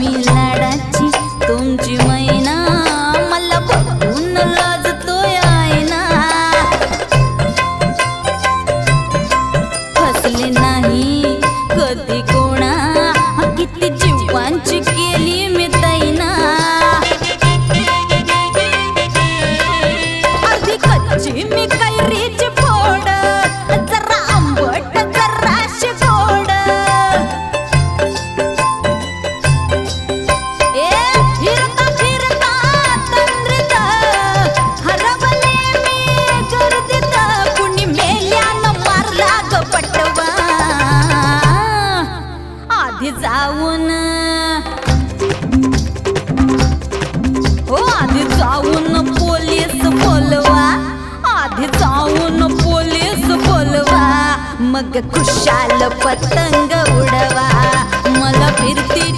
मी लाडाची तुमची मैना, मला बघून लाजतोय आईना. फसले नाही कधी कोणा, किती जीवांची केली मी दैना. अर्धी कच्ची मी कैरीची फोड, जरा आंबट जराशी गोड. फिरता फिरता तंद्रीत हरवले मी गर्दीत, कुणी मेल्यानं मारला ग पटवा. आधी जाऊन आधी जाऊन पोलीस बोलवा, आधी जाऊन पोलीस बोलवा, मग खुशाल पतंग उडवा. मला फिरती